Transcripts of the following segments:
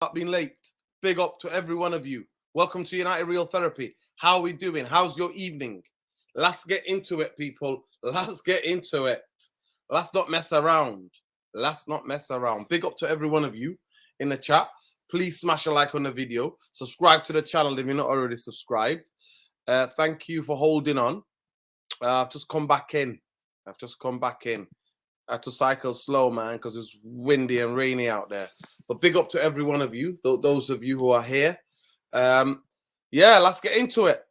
Not been late. Big up to every one of you. Welcome to United Real Therapy. How are we doing? How's your evening? Let's get into it, people. Let's get into it. Let's not mess around. Let's not mess around. Big up to every one of you in the chat. Please smash a like on the video. Subscribe to the channel if you're not already subscribed. Thank you for holding on. I've just come back in. I had to cycle slow, man, because it's windy and rainy out there. But big up to every one of you, those of you who are here. Yeah, let's get into it.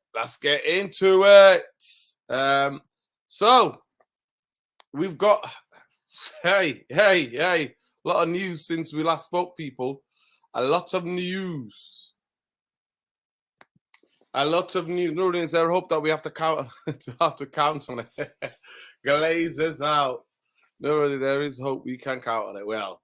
So we've got, hey, a lot of news since we last spoke, people. A lot of news. Nothing. I hope that we have to count on it. Glazers out. No, there is hope we can count on it. Well,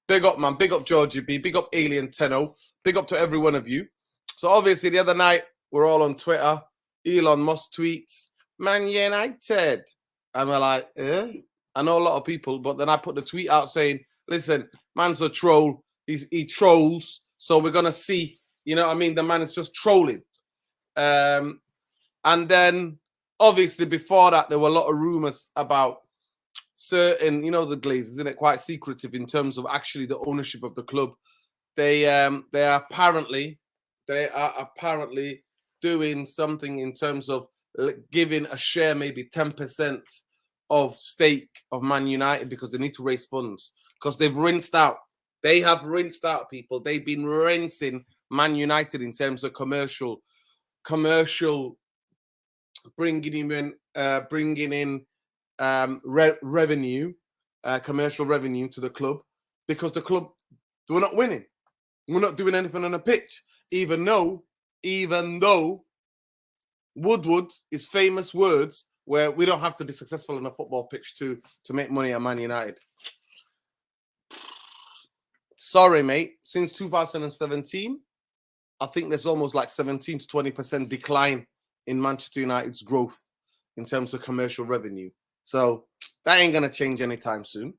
big up, man. Big up, Georgie B. Big up, Alien Tenno. Big up to every one of you. So, obviously, the other night, we're all on Twitter. Elon Musk tweets, Man United. And we're like, eh? I know a lot of people, but then I put the tweet out saying, listen, man's a troll. He trolls. So, we're going to see. You know what I mean? The man is just trolling. And then, obviously, before that, there were a lot of rumors about certain, the Glazers, isn't it? Quite secretive in terms of actually the ownership of the club. They are apparently doing something in terms of giving a share, maybe 10% of stake of Man United, because they need to raise funds, because they've rinsed out. They have rinsed out, people. They've been rinsing Man United in terms of commercial bringing in revenue, commercial revenue to the club, because the club, we're not winning. We're not doing anything on the pitch, even though Woodward is famous words where we don't have to be successful on a football pitch to make money at Man United. Sorry, mate. Since 2017, I think there's almost like 17 to 20% decline in Manchester United's growth in terms of commercial revenue. So that ain't going to change anytime soon.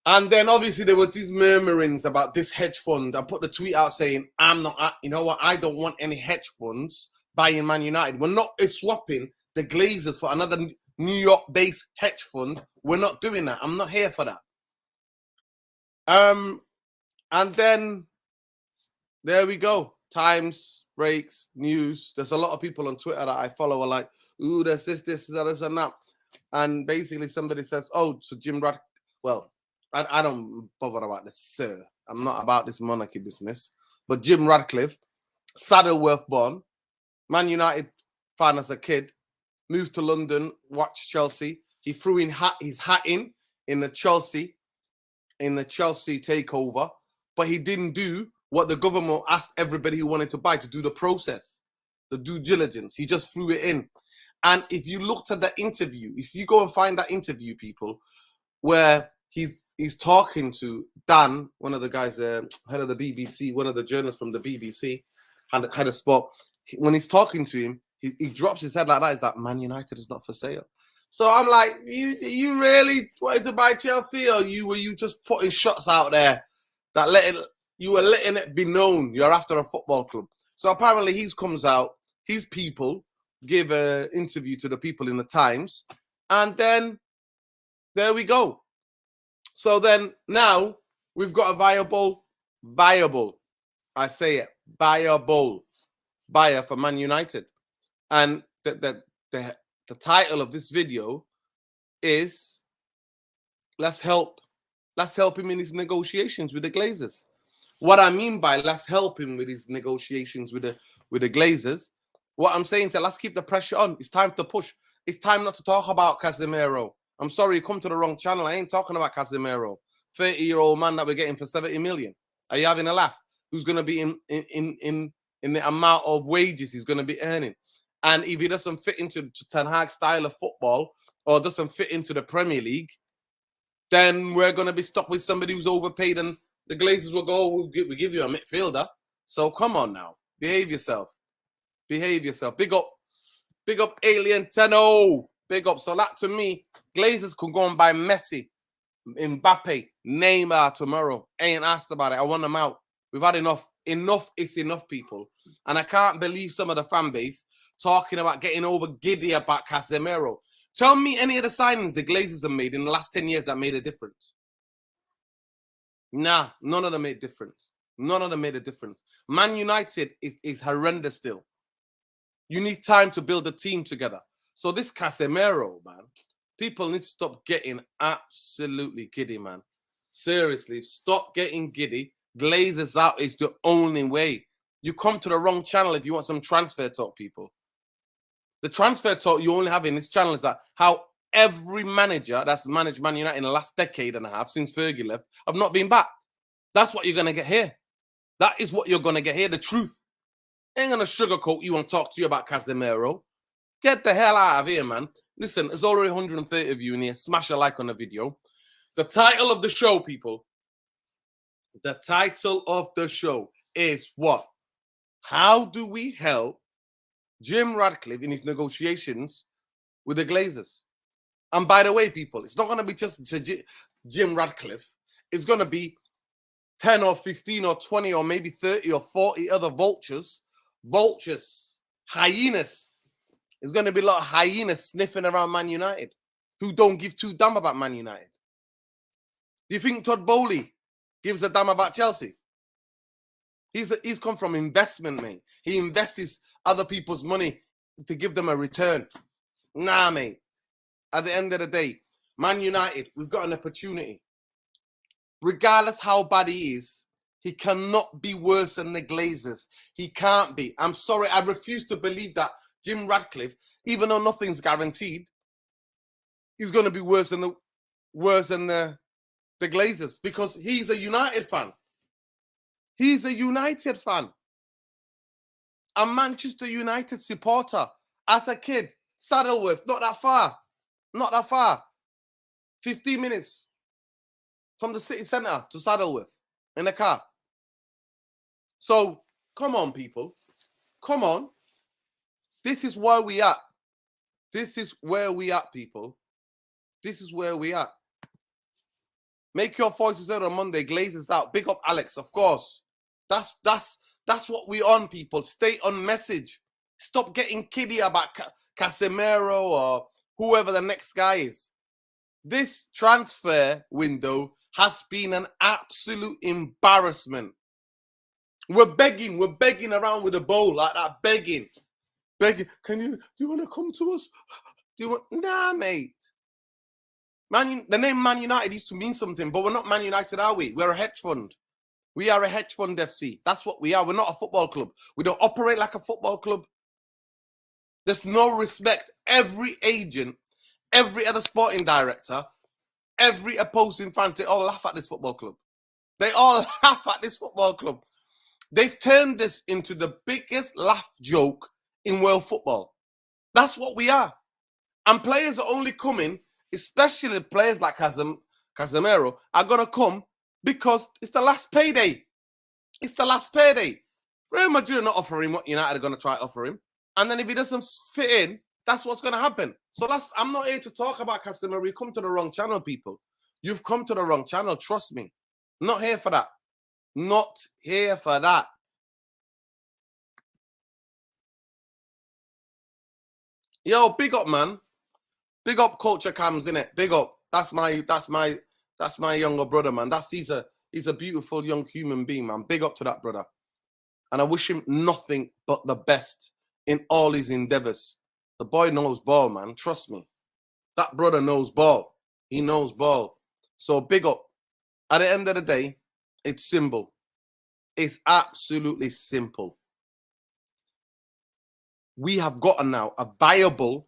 And then obviously there was these murmurings about this hedge fund. I put the tweet out saying, I don't want any hedge funds buying Man United. We're not swapping the Glazers for another New York-based hedge fund. We're not doing that. I'm not here for that. And then there we go. Times, breaks, news. There's a lot of people on Twitter that I follow are like, ooh, there's this, and that. And basically somebody says, oh, so Jim Radcliffe, well, I don't bother about this, sir. I'm not about this monarchy business. But Jim Radcliffe, Saddleworth born, Man United fan as a kid, moved to London, watched Chelsea. He threw his hat in the Chelsea takeover, but he didn't do what the government asked everybody who wanted to buy to do, the process, the due diligence. He just threw it in. And if you looked at that interview, if you go and find that interview, people, where he's talking to Dan, one of the guys, head of the BBC, one of the journalists from the BBC, had a spot. When he's talking to him, he drops his head like that. He's like, Man United is not for sale. So I'm like, you really wanted to buy Chelsea, or were you just putting shots out there that you were letting it be known you're after a football club? So apparently he comes out, his people give an interview to the people in the Times, and then there we go. So then now we've got a viable, I say it, viable buyer for Man United. And the title of this video is let's help him in his negotiations with the Glazers. What I mean by let's help him with his negotiations with the Glazers, what I'm saying is let's keep the pressure on. It's time to push. It's time not to talk about Casemiro. I'm sorry, you come to the wrong channel. I ain't talking about Casemiro. 30-year-old man that we're getting for 70 million. Are you having a laugh? Who's going to be in the amount of wages he's going to be earning? And if he doesn't fit into Ten Hag's style of football, or doesn't fit into the Premier League, then we're going to be stuck with somebody who's overpaid, and the Glazers will go, we'll give you a midfielder. So come on now. Behave yourself. Big up Alien Tenno. Big up. So that, to me, Glazers could go and buy Messi, Mbappe, Neymar tomorrow. Ain't asked about it. I want them out. We've had enough. Enough is enough, people. And I can't believe some of the fan base talking about getting over giddy about Casemiro. Tell me any of the signings the Glazers have made in the last 10 years that made a difference. Nah, none of them made a difference. None of them made a difference. Man United is horrendous still. You need time to build a team together. So this Casemiro, man, people need to stop getting absolutely giddy, man. Seriously, stop getting giddy. Glazers out is the only way. You come to the wrong channel if you want some transfer talk, people. The transfer talk you only have in this channel is that how every manager that's managed Man United in the last decade and a half since Fergie left have not been backed. That's what you're going to get here. That is what you're going to get here, the truth. Ain't going to sugarcoat you and talk to you about Casemiro. Get the hell out of here, man. Listen, there's already 130 of you in here. Smash a like on the video. The title of the show, people. The title of the show is what? How do we help Jim Radcliffe in his negotiations with the Glazers? And by the way, people, it's not going to be just Jim Radcliffe. It's going to be 10 or 15 or 20 or maybe 30 or 40 other vultures, hyenas. There's going to be a lot of hyenas sniffing around Man United who don't give two damn about Man United. Do you think Todd Bowley gives a damn about Chelsea? He's come from investment, mate. He invests other people's money to give them a return. Nah, mate. At the end of the day, Man United, we've got an opportunity. Regardless how bad he is, he cannot be worse than the Glazers. He can't be. I'm sorry, I refuse to believe that Jim Radcliffe, even though nothing's guaranteed, he's going to be worse than the Glazers because he's a United fan. He's a United fan. A Manchester United supporter. As a kid, Saddleworth, not that far. Not that far. 15 minutes from the city centre to Saddleworth in a car. So, come on, people. Come on. This is where we are. This is where we are, people. This is where we are. Make your voices heard on Monday. Glazers out. Big up Alex, of course. That's what we on, people. Stay on message. Stop getting kiddie about Casemiro or whoever the next guy is. This transfer window has been an absolute embarrassment. We're begging around with a bowl like that, begging. Do you want to come to us? Nah, mate. The name Man United used to mean something, but we're not Man United, are we? We're a hedge fund. We are a hedge fund FC. That's what we are. We're not a football club. We don't operate like a football club. There's no respect. Every agent, every other sporting director, every opposing fan, they all laugh at this football club. They all laugh at this football club. They've turned this into the biggest laugh joke in world football. That's what we are. And players are only coming, especially players like Casemiro, are going to come because it's the last payday. It's the last payday. Real Madrid are not offering what United are going to try to offer him. And then if he doesn't fit in, that's what's going to happen. So I'm not here to talk about Casemiro. You come to the wrong channel, people. You've come to the wrong channel. Trust me. Not here for that. Not here for that. Yo, big up, man. Big up Culture Cams, innit? Big up. That's my younger brother, man. He's a beautiful young human being, man. Big up to that brother. And I wish him nothing but the best in all his endeavors. The boy knows ball, man. Trust me. That brother knows ball. He knows ball. So big up. At the end of the day, it's simple. It's absolutely simple. We have gotten now a viable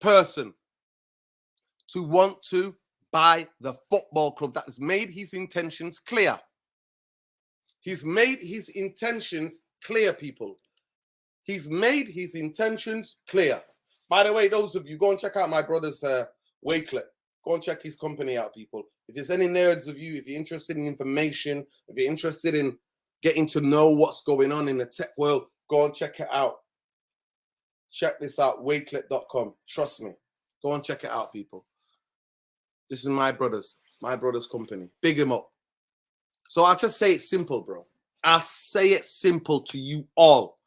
person to want to buy the football club that has made his intentions clear. He's made his intentions clear, people. He's made his intentions clear. By the way, those of you, go and check out my brother's Wakelet. Go and check his company out, people. If there's any nerds of you, if you're interested in information, if you're interested in getting to know what's going on in the tech world, go and check it out. Check this out, wakelet.com. Trust me. Go and check it out, people. This is my brother's company. Big him up. So I'll just say it simple, bro. I'll say it simple to you all.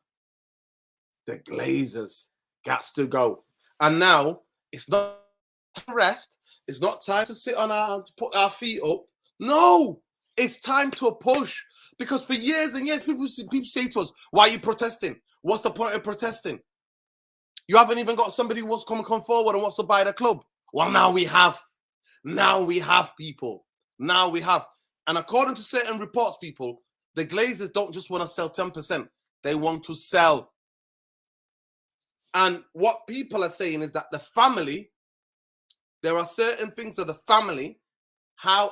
The Glazers got to go. And now it's not rest. It's not time to sit on to put our feet up. No, it's time to push. Because for years and years, people say to us, why are you protesting? What's the point of protesting? You haven't even got somebody who wants to come forward and wants to buy the club. Well, now we have. Now we have, people. Now we have. And according to certain reports, people, the Glazers don't just want to sell 10%. They want to sell. And what people are saying is that the family, there are certain things of the family, how,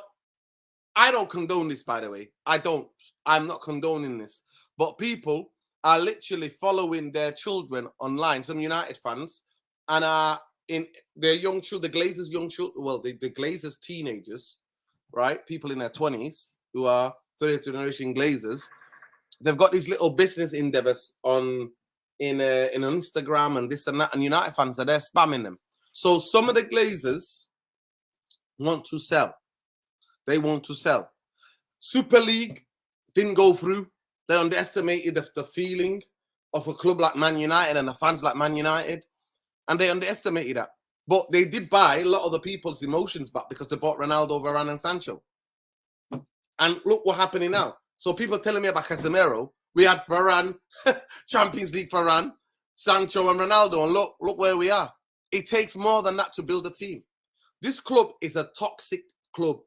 I don't condone this, by the way. I'm not condoning this. But people are literally following their children online, some United fans, and are in their young children, the Glazers' young children, well, the Glazers' teenagers, right? People in their 20s who are third generation Glazers. They've got these little business endeavors in Instagram and this and that, and United fans are there spamming them. So some of the Glazers want to sell. They want to sell. Super League didn't go through. They underestimated the feeling of a club like Man United and the fans like Man United. And they underestimated that. But they did buy a lot of the people's emotions back because they bought Ronaldo, Varane and Sancho. And look what's happening now. So people telling me about Casemiro. We had Varane, Champions League Varane, Sancho and Ronaldo. And look where we are. It takes more than that to build a team. This club is a toxic club.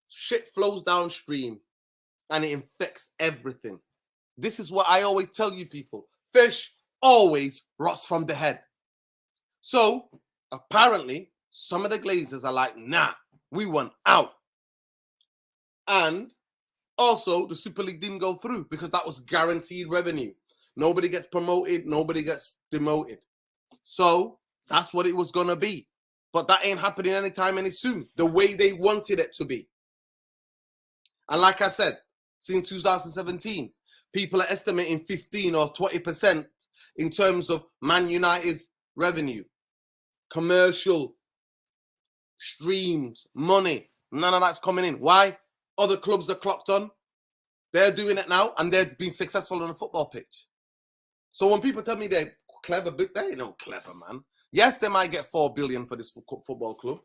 Shit flows downstream and it infects everything. This is what I always tell you people. Fish always rots from the head. So apparently some of the Glazers are like, nah, we want out. And also the Super League didn't go through because that was guaranteed revenue. Nobody gets promoted, nobody gets demoted. So that's what it was going to be. But that ain't happening anytime any soon, the way they wanted it to be. And like I said, since 2017, people are estimating 15 or 20% in terms of Man United's revenue, commercial streams, money. None of that's coming in. Why? Other clubs are clocked on. They're doing it now and they're being successful on a football pitch. So when people tell me they're clever, but they ain't no clever, man. Yes, they might get 4 billion for this football club.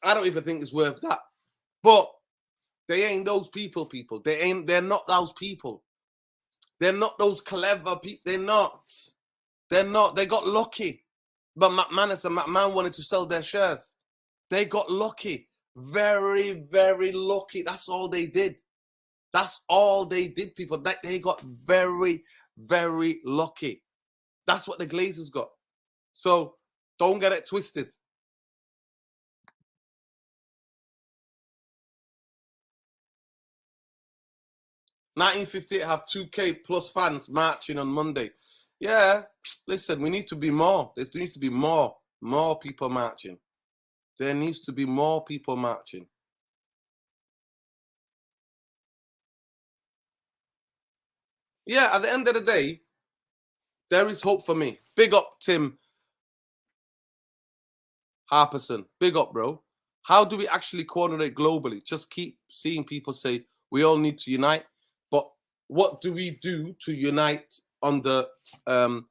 I don't even think it's worth that. But they ain't those people. They're not those people. They're not those clever people. They're not. They got lucky. But McManus and McMahon wanted to sell their shares. They got lucky. Very, very lucky. That's all they did. That's all they did, people. They got very, very lucky. That's what the Glazers got. So don't get it twisted. "1958 have 2K plus fans marching on Monday." Yeah, listen, we need to be more. There needs to be more people marching. There needs to be more people marching. Yeah, at the end of the day, there is hope for me. Big up, Tim Harperson. Big up, bro. How do we actually coordinate globally? Just keep seeing people say we all need to unite. But what do we do to unite under to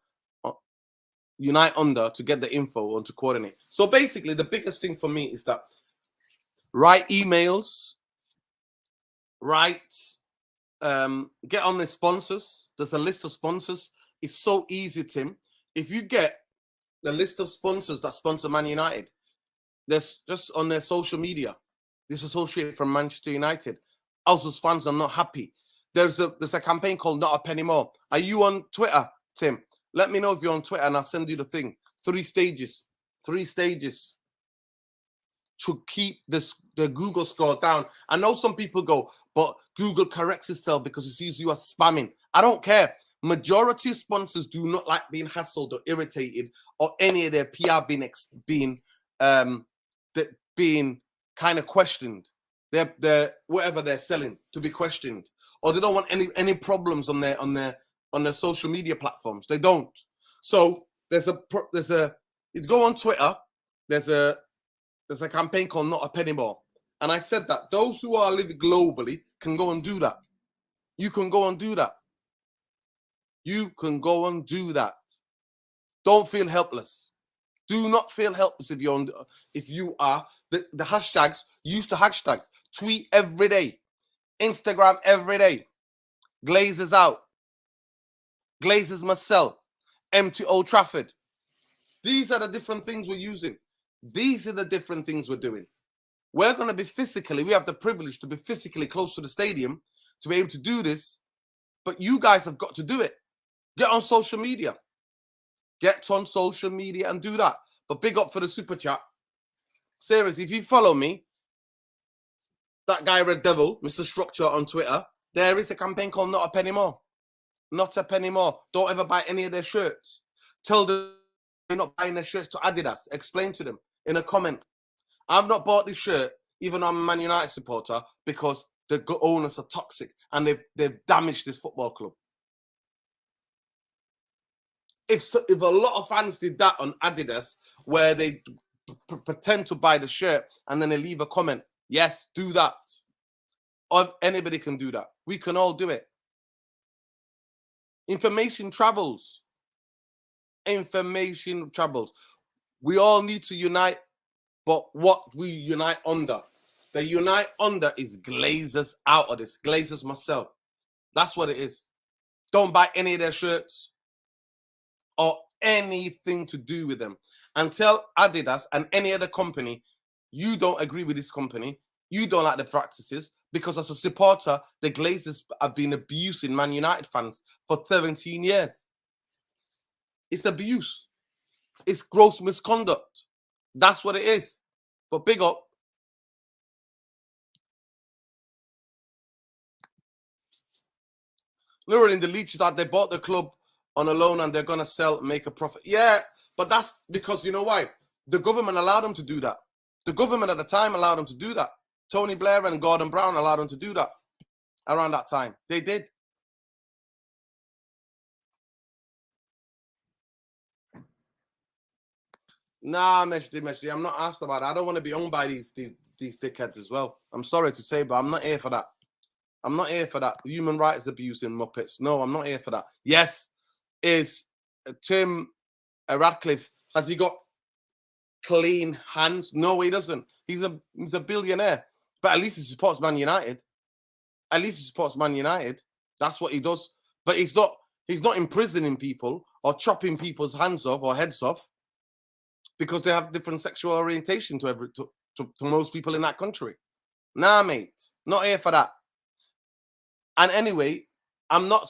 get the info and to coordinate? So basically, the biggest thing for me is that write emails, get on the sponsors. There's a list of sponsors. It's so easy, Tim. If you get the list of sponsors that sponsor Man United, there's just on their social media, disassociate from Manchester United. Also, fans are not happy. There's a campaign called Not a Penny More. Are you on Twitter, Tim? Let me know if you're on Twitter and I'll send you the thing. 3 stages. 3 stages to keep the Google score down. I know some people go, but Google corrects itself because it sees you as spamming. I don't care. Majority of sponsors do not like being hassled or irritated or any of their PR being kind of questioned. They're whatever they're selling to be questioned, or they don't want any problems on their social media platforms. They don't. So there's a is go on Twitter. There's a campaign called Not a Penny More. And I said that those who are living globally can go and do that. You can go and do that. You can go and do that. Don't feel helpless. Do not feel helpless if you are. The hashtags, use the hashtags. Tweet every day. Instagram every day. Glazers out. Glazers must sell. Empty Old Trafford. These are the different things we're using. These are the different things we're doing. We're going to be physically, we have the privilege to be physically close to the stadium to be able to do this. But you guys have got to do it. Get on social media. Get on social media and do that. But big up for the super chat. Seriously, if you follow me, that guy Red Devil, Mr. Structure on Twitter, there is a campaign called Not a Penny More. Not a penny more. Don't ever buy any of their shirts. Tell them you're not buying their shirts to Adidas. Explain to them in a comment. I've not bought this shirt, even though I'm a Man United supporter, because the owners are toxic and they've damaged this football club. If a lot of fans did that on Adidas, where they pretend to buy the shirt and then they leave a comment, yes, do that. Or anybody can do that. We can all do it. Information travels. Information travels. We all need to unite, but what we unite under? The unite under is Glazers out of this. Glazers must sell. That's what it is. Don't buy any of their shirts or anything to do with them. And tell Adidas and any other company, you don't agree with this company. You don't like the practices, because as a supporter, the Glazers have been abusing Man United fans for 17 years. It's abuse. It's gross misconduct. That's what it is. But big up. Literally, the leeches out, they bought the club on a loan and they're going to sell, make a profit. Yeah, but that's because, you know why? The government allowed them to do that. The government at the time allowed them to do that. Tony Blair and Gordon Brown allowed them to do that around that time. They did. Nah, Meshdi, I'm not asked about it. I don't want to be owned by these dickheads as well. I'm sorry to say, but I'm not here for that. I'm not here for that. Human rights abuse in Muppets. No, I'm not here for that. Yes, is Tim Radcliffe, has he got clean hands? No, he doesn't. He's a billionaire. But at least he supports Man United. At least he supports Man United. That's what he does. But he's not imprisoning people or chopping people's hands off or heads off because they have different sexual orientation to most people in that country. Nah, mate. Not here for that. And anyway, I'm not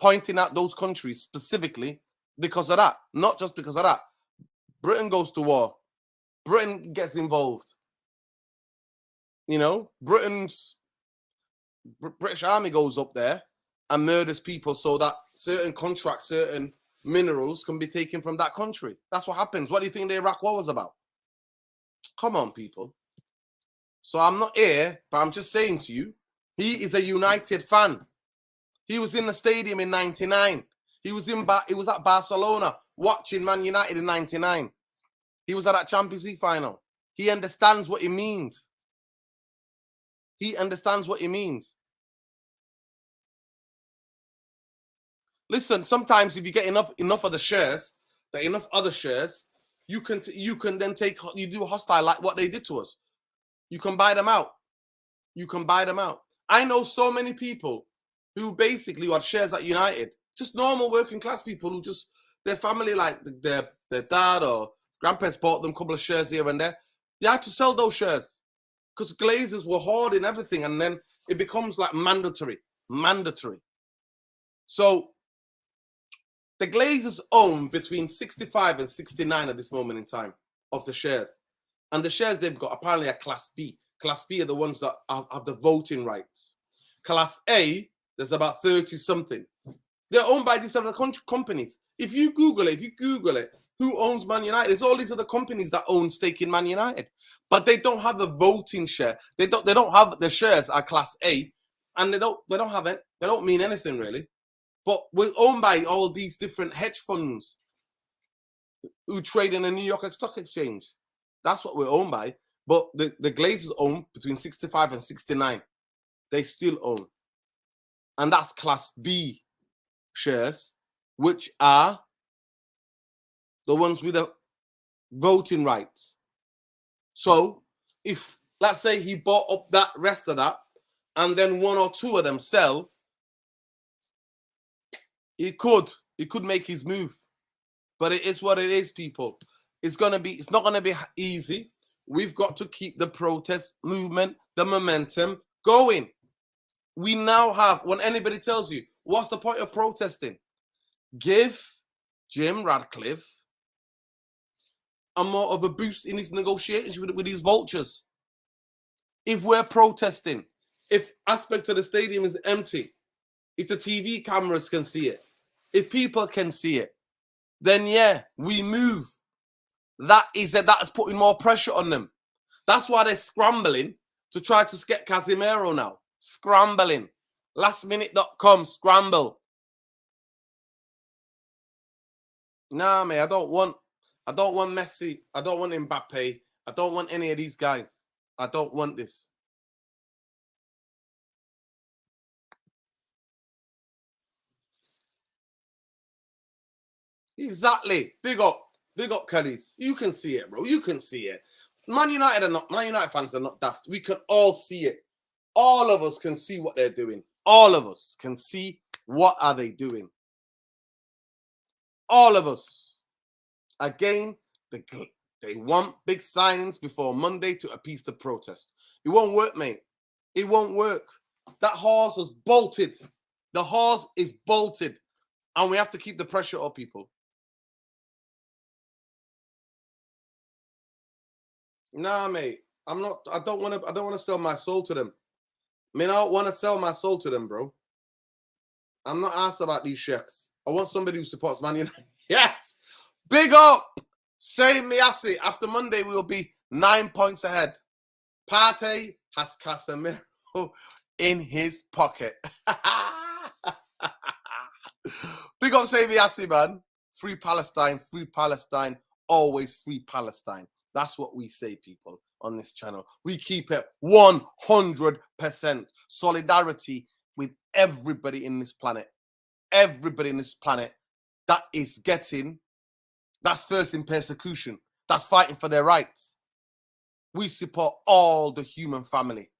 pointing out those countries specifically because of that. Not just because of that. Britain goes to war. Britain gets involved. You know, British army goes up there and murders people so that certain contracts, certain minerals can be taken from that country. That's what happens. What do you think the Iraq war was about? Come on, people. So I'm not here, but I'm just saying to you, he is a United fan. He was in the stadium in 99. He was at Barcelona watching Man United in 99. He was at that Champions League final. He understands what it means. He understands what it means. Listen, sometimes if you get enough of the shares, enough other shares, you can then do hostile like what they did to us. You can buy them out. You can buy them out. I know so many people who basically had shares at United, just normal working class people who just, their family, like their dad or grandparents bought them a couple of shares here and there. They had to sell those shares because Glazers were hoarding everything, and then it becomes like mandatory. So the Glazers own between 65 and 69 at this moment in time of the shares. And the shares they've got apparently are Class B. Class B are the ones that have the voting rights. Class A, there's about 30-something. They're owned by these other companies. If you Google it, who owns Man United? There's all these other companies that own stake in Man United. But they don't have a voting share. They don't have the shares are Class A. And they don't have it. They don't mean anything really. But we're owned by all these different hedge funds. who trade in the New York Stock Exchange. That's what we're owned by. But the Glazers own between 65 and 69. They still own. And that's Class B shares, which are the ones with the voting rights. So if, let's say, he bought up that rest of that, and then one or two of them sell, he could make his move. But it is what it is, people. It's not gonna be easy. We've got to keep the protest movement, the momentum going. We now have, when anybody tells you, what's the point of protesting? Give Jim Radcliffe a more of a boost in his negotiations with these vultures. If we're protesting, if aspect of the stadium is empty, if the TV cameras can see it, if people can see it, then yeah, we move. That is putting more pressure on them. That's why they're scrambling to try to get Casemiro now. Scrambling. Lastminute.com, scramble. Nah, man, I don't want Messi. I don't want Mbappe. I don't want any of these guys. I don't want this. Exactly. Big up, Kelly's. You can see it, bro. You can see it. Man United fans are not daft. We can all see it. All of us can see what they're doing. All of us can see what are they doing. All of us. Again, they want big signings before Monday to appease the protest. It won't work, mate. It won't work. That horse was bolted. The horse is bolted. And we have to keep the pressure up, people. Nah, mate. I don't want to sell my soul to them. I mean, I don't want to sell my soul to them, bro. I'm not asked about these sheiks. I want somebody who supports Man United. Yes. Big up. Say Miasi. After Monday, we will be 9 points ahead. Partey has Casemiro in his pocket. Big up, say Miasi, man. Free Palestine, always free Palestine. That's what we say, people, on this channel. We keep it 100% solidarity with everybody in this planet. Everybody in this planet that is that's first in persecution, that's fighting for their rights. We support all the human family,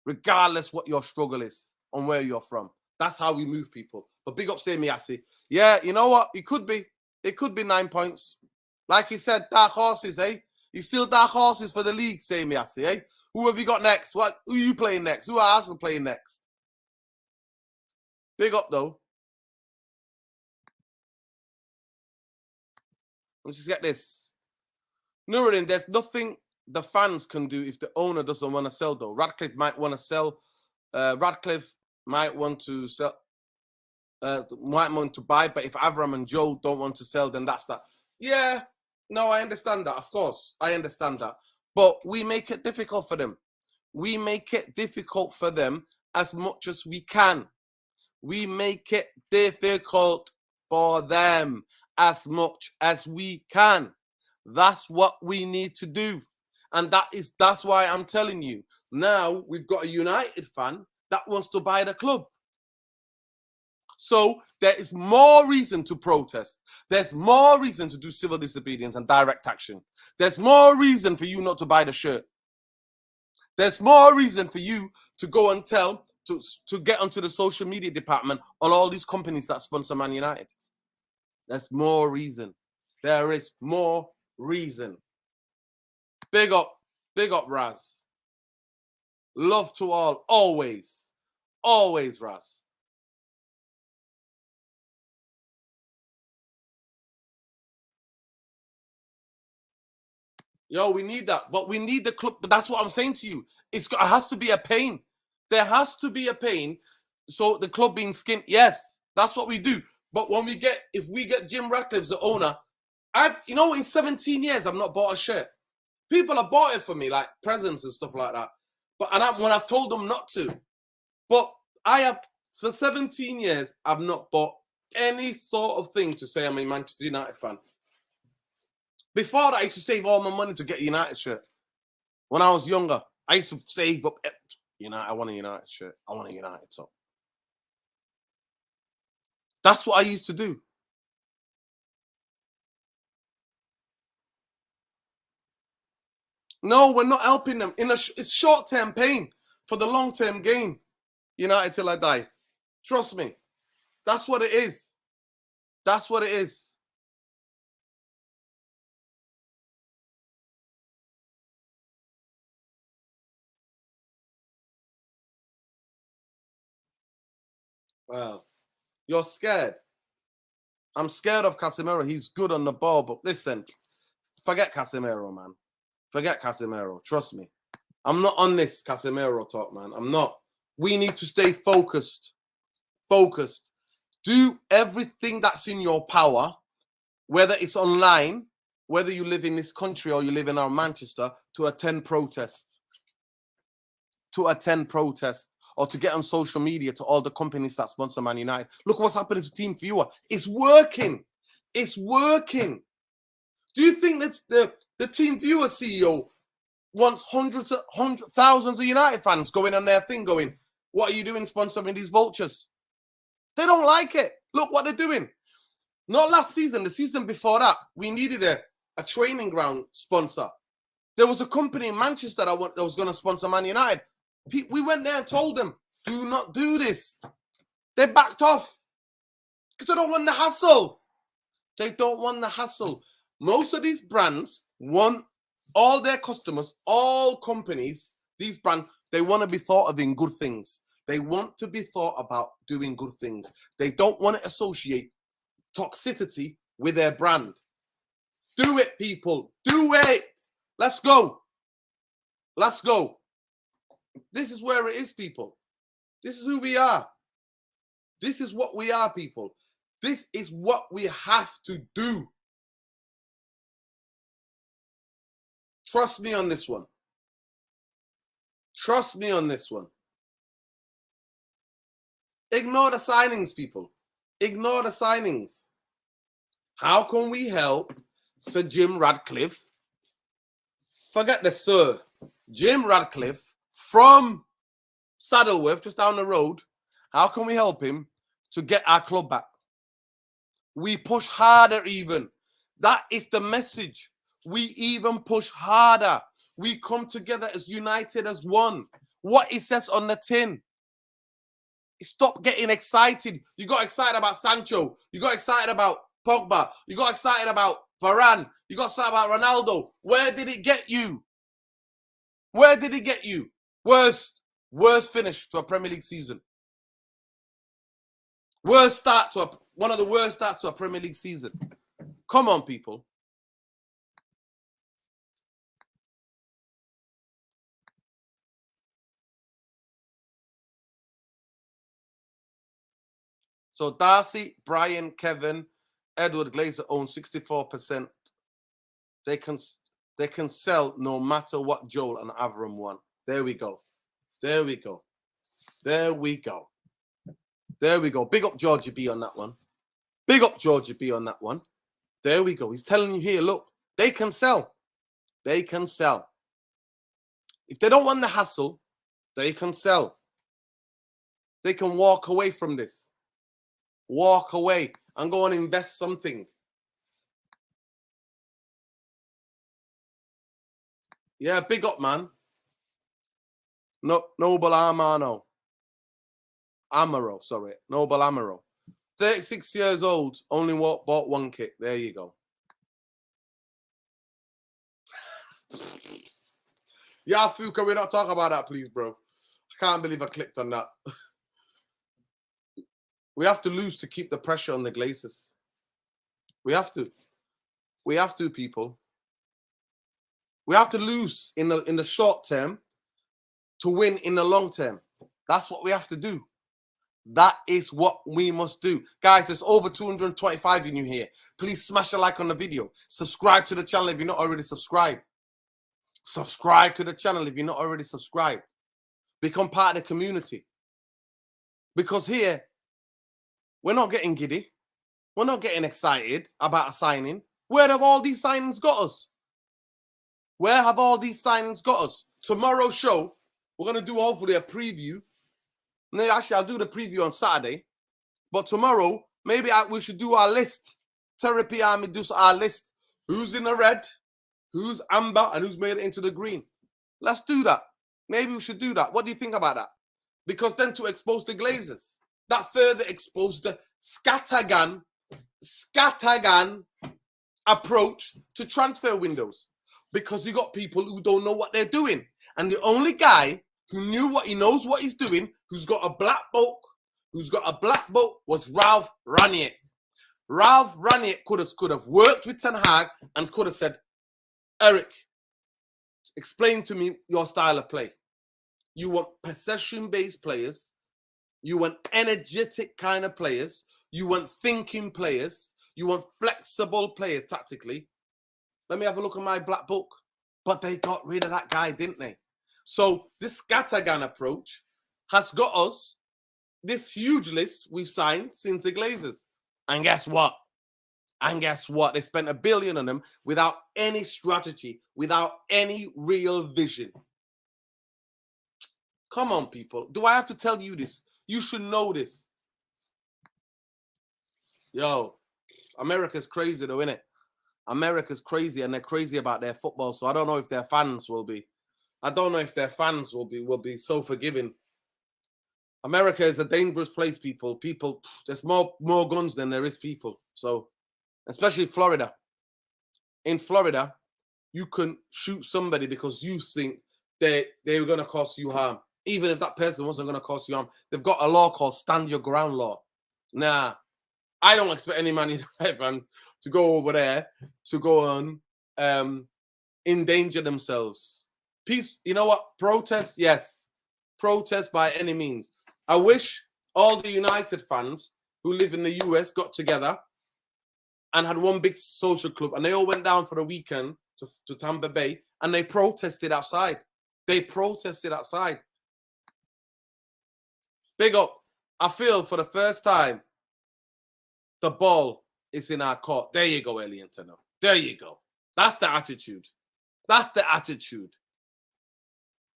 regardless what your struggle is and where you're from. That's how we move, people. But big up, say Miasi. Yeah, you know what? It could be 9 points. Like he said, dark horses, eh? He's still dark horses for the league, say Miasi, eh? Who have you got next? Who are you playing next? Who are Arsenal playing next? Big up, though. Let's just get this. Nuruddin, there's nothing the fans can do if the owner doesn't want to sell, though. Ratcliffe might want to sell. Ratcliffe might want to sell. Might want to buy, but if Avram and Joe don't want to sell, then that's that. Yeah, no, I understand that. Of course, I understand that. But we make it difficult for them. We make it difficult for them as much as we can. We make it difficult for them as much as we can. That's what we need to do. And that's why I'm telling you. Now we've got a United fan that wants to buy the club. So there is more reason to protest. There's more reason to do civil disobedience and direct action. There's more reason for you not to buy the shirt. There's more reason for you to go and to get onto the social media department on all these companies that sponsor Man United. There's more reason. There is more reason. Big up, Raz. Love to all, always, Raz. Yo, we need that, but we need the club. But that's what I'm saying to you. It has to be a pain. There has to be a pain. So the club being skinned, yes, that's what we do. But if we get Jim Radcliffe as the owner, in 17 years, I've not bought a shirt. People have bought it for me, like presents and stuff like that. But when I've told them not to, but for 17 years, I've not bought any sort of thing to say I'm a Manchester United fan. Before that, I used to save all my money to get a United shirt. When I was younger, I used to save up. I want a United shirt. I want a United top. That's what I used to do. No, we're not helping them. It's short-term pain for the long-term gain. United till I die. Trust me. That's what it is. That's what it is. Well, you're scared. I'm scared of Casemiro. He's good on the ball, but listen, forget Casemiro, man. Forget Casemiro. Trust me. I'm not on this Casemiro talk, man. I'm not. We need to stay focused. Focused. Do everything that's in your power, whether it's online, whether you live in this country or you live in our Manchester, to attend protests. To attend protests. Or to get on social media to all the companies that sponsor Man United. Look what's happening to Team Viewer. It's working. It's working. Do you think that the Team Viewer CEO wants thousands of United fans going on their thing going, what are you doing sponsoring these vultures? They don't like it. Look what they're doing. Not last season, the season before that, we needed a training ground sponsor. There was a company in Manchester that was going to sponsor Man United. We went there and told them, do not do this. They backed off because they don't want the hassle. They don't want the hassle. Most of these brands want all their customers, all companies, these brands, they want to be thought of in good things. They want to be thought about doing good things. They don't want to associate toxicity with their brand. Do it, people. Do it. Let's go. Let's go. This is where it is, people. This is who we are. This is what we are, people. This is what we have to do. Trust me on this one. Trust me on this one. Ignore the signings, people. Ignore the signings. How can we help Sir Jim Radcliffe? Forget the Sir. Jim Radcliffe from Saddleworth, just down the road. How can we help him to get our club back? We push harder even. That is the message. We even push harder. We come together as united as one. What it says on the tin. Stop getting excited. You got excited about Sancho. You got excited about Pogba. You got excited about Varane. You got excited about Ronaldo. Where did it get you? Where did it get you? Worst finish to a Premier League season. One of the worst starts to a Premier League season. Come on, people. So Darcy, Brian, Kevin, Edward Glazer own 64%. They can sell no matter what Joel and Avram want. There we go. There we go. There we go. There we go. Big up Georgie B on that one. Big up Georgie B on that one. There we go. He's telling you here, look, they can sell. They can sell. If they don't want the hassle, they can sell. They can walk away from this. Walk away and go and invest something. Yeah, big up, man. No, Noble Amaro, sorry. Noble Amaro. 36 years old, only bought one kit. There you go. Yeah, Fu, can we not talk about that, please, bro? I can't believe I clicked on that. We have to lose to keep the pressure on the Glazers. We have to. We have to, people. We have to lose in the short term to win in the long term. That's what we have to do. That is what we must do. Guys, there's over 225 in you here. Please smash a like on the video. Subscribe to the channel if you're not already subscribed. Subscribe to the channel if you're not already subscribed. Become part of the community. Because here, we're not getting giddy. We're not getting excited about a signing. Where have all these signings got us? Where have all these signings got us? Tomorrow's show, we're going to do hopefully a preview. No, actually, I'll do the preview on Saturday. But tomorrow, maybe we should do our list. Therapy Army do our list. Who's in the red, who's amber, and who's made it into the green. Let's do that. Maybe we should do that. What do you think about that? Because then to expose the Glazers, that further exposed the scattergun approach to transfer windows. Because you got people who don't know what they're doing. And the only guy who knows what he's doing, who's got a black book, was Ralph Ranieri. Ralph Ranieri could have worked with Ten Hag and could have said, Eric, explain to me your style of play. You want possession-based players. You want energetic kind of players. You want thinking players. You want flexible players tactically. Let me have a look at my black book. But they got rid of that guy, didn't they? So this scattergun approach has got us this huge list we've signed since the Glazers. And guess what? They spent $1 billion on them without any strategy, without any real vision. Come on, people. Do I have to tell you this? You should know this. Yo, America's crazy though, innit? America's crazy, and they're crazy about their football. So I don't know if their fans will be. Will be so forgiving. America is a dangerous place, people. There's more guns than there is people. So, especially Florida. In Florida, you can shoot somebody because you think they were going to cause you harm. Even if that person wasn't going to cause you harm. They've got a law called stand your ground law. Nah, I don't expect any Man United fans to go over there to go on endanger themselves. Peace, you know what? Protest, yes. Protest by any means. I wish all the United fans who live in the US got together and had one big social club, and they all went down for the weekend to Tampa Bay, and they protested outside. Big up. I feel for the first time, the ball is in our court. There you go, Eliantano. There you go. That's the attitude.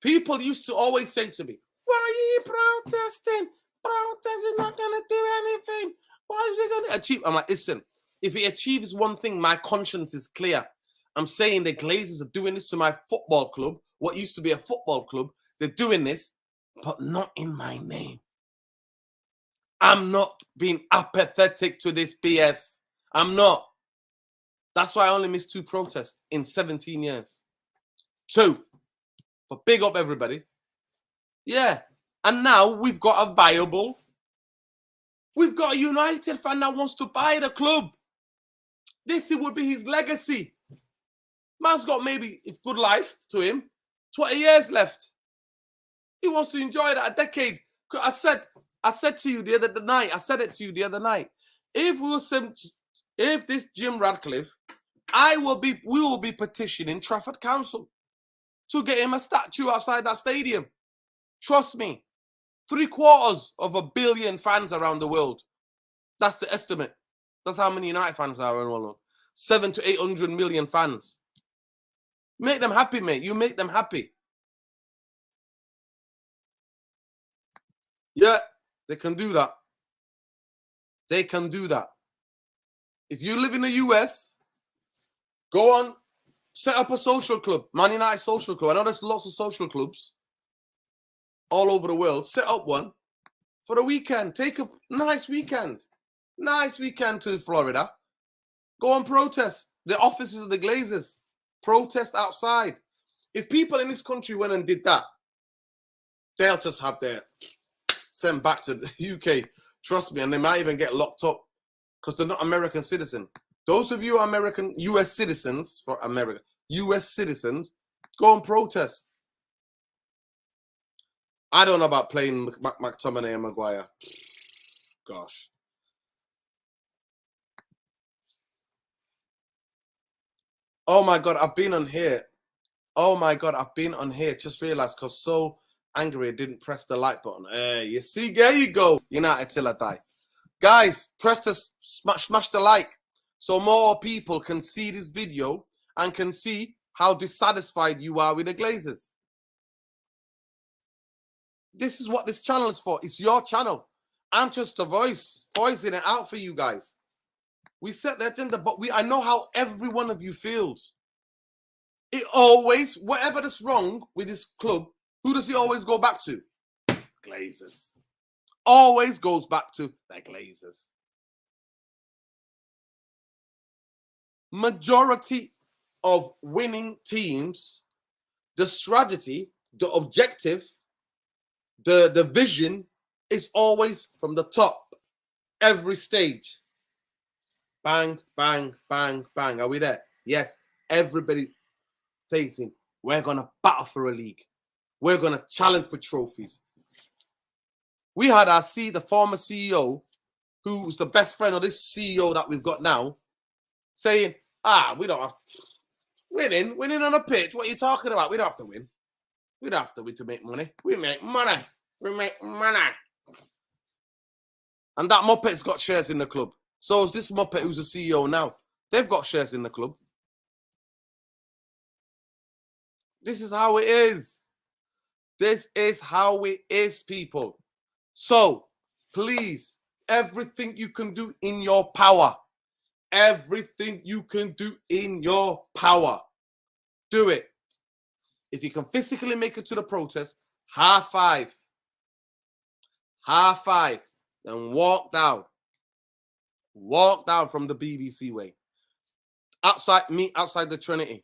People used to always say to me, why are you protesting? Protest is not going to do anything. Why is it going to achieve? I'm like, listen, if it achieves one thing, my conscience is clear. I'm saying the Glazers are doing this to my football club, what used to be a football club. They're doing this, but not in my name. I'm not being apathetic to this BS. I'm not. That's why I only missed 2 protests in 17 years. 2. But big up everybody. Yeah. And now we've got a United fan that wants to buy the club. This would be his legacy. Man's got maybe, if good life to him, 20 years left. He wants to enjoy that, a decade. I said to you the other night, if this Jim Radcliffe, we will be petitioning Trafford Council to get him a statue outside that stadium. Trust me. 750 million fans around the world. That's the estimate. That's how many United fans are around the world. 700 to 800 million fans. Make them happy, mate. You make them happy. Yeah, they can do that. They can do that. If you live in the US, go on, set up a social club, Man United social club. I know there's lots of social clubs all over the world. Set up one for the weekend. Take a nice weekend. Nice weekend to Florida. Go and protest. The offices of the Glazers. Protest outside. If people in this country went and did that, they'll just have their sent back to the UK. Trust me, and they might even get locked up because they're not American citizens. Those of you American US citizens for America, US citizens, go and protest. I don't know about playing McTominay and Maguire. Gosh. Oh my God, I've been on here. Oh my God, I've been on here. Just realized because so angry I didn't press the like button. Hey, you see, there you go. United till I die. Guys, press the smash the like. so more people can see this video and can see how dissatisfied you are with the Glazers. This is what this channel is for. It's your channel. I'm just a voice, voicing it out for you guys. We set the agenda, but I know how every one of you feels. It always, whatever that's wrong with this club, who does he always go back to? Glazers. Always goes back to the Glazers. Majority of winning teams, the strategy, the objective, the vision is always from the top. Every stage. Bang, bang, bang, bang. Are we there? Yes. Everybody facing, we're going to battle for a league. We're going to challenge for trophies. We had the former CEO, who's the best friend of this CEO that we've got now, saying, we don't have winning on a pitch. What are you talking about? We don't have to win. We don't have to win to make money. We make money. We make money. And that Muppet's got shares in the club. So is this Muppet who's a CEO now. They've got shares in the club. This is how it is. This is how it is, people. So, please, everything you can do in your power. Everything you can do in your power. Do it. If you can physically make it to the protest, high five. High five. Then walk down. Walk down from the BBC way. Meet outside the Trinity.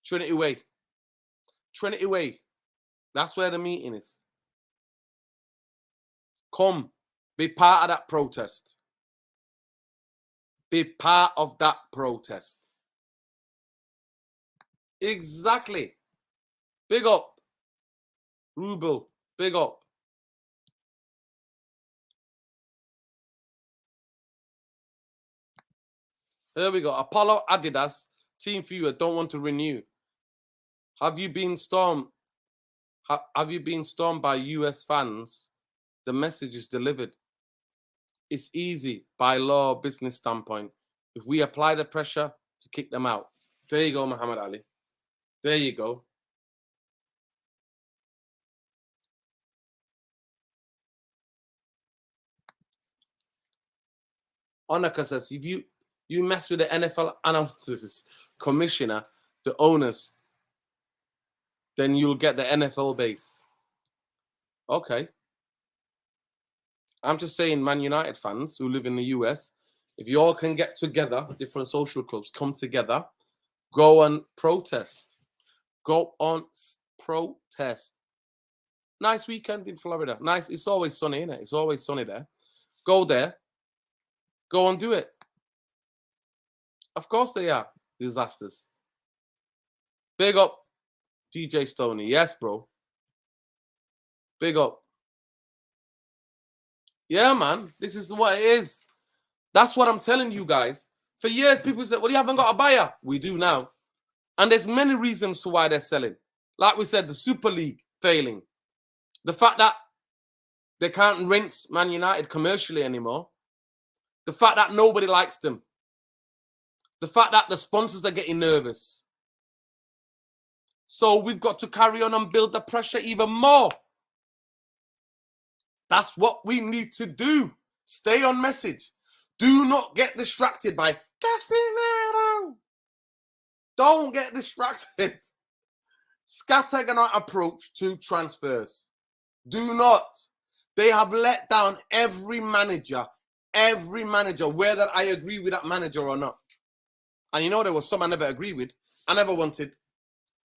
Trinity Way. Trinity Way. That's where the meeting is. Come. Be part of that protest. Be part of that protest. Exactly. Big up. Ruble. Big up. There we go. Apollo Adidas. Team viewer don't want to renew. Have you been stormed? Have you been stormed by US fans? The message is delivered. It's easy by law business standpoint. If we apply the pressure to kick them out. There you go, Muhammad Ali. There you go. Onaka says, if you mess with the NFL analysis commissioner, the owners, then you'll get the NFL base. Okay. I'm just saying, Man United fans who live in the US, if you all can get together, different social clubs, come together, go and protest. Go on protest. Nice weekend in Florida. Nice. It's always sunny, isn't it? It's always sunny there. Go there. Go and do it. Of course they are disasters. Big up DJ Stoney. Yes, bro. Big up. Yeah, man. This is what it is. That's what I'm telling you guys. For years, people said, well, you haven't got a buyer. We do now. And there's many reasons to why they're selling. Like we said, the Super League failing. The fact that they can't rinse Man United commercially anymore. The fact that nobody likes them. The fact that the sponsors are getting nervous. So we've got to carry on and build the pressure even more. That's what we need to do. Stay on message. Do not get distracted by Casemiro. Don't get distracted. Scattergun approach to transfers. Do not. They have let down every manager, whether I agree with that manager or not. And you know, there was some I never agreed with. I never wanted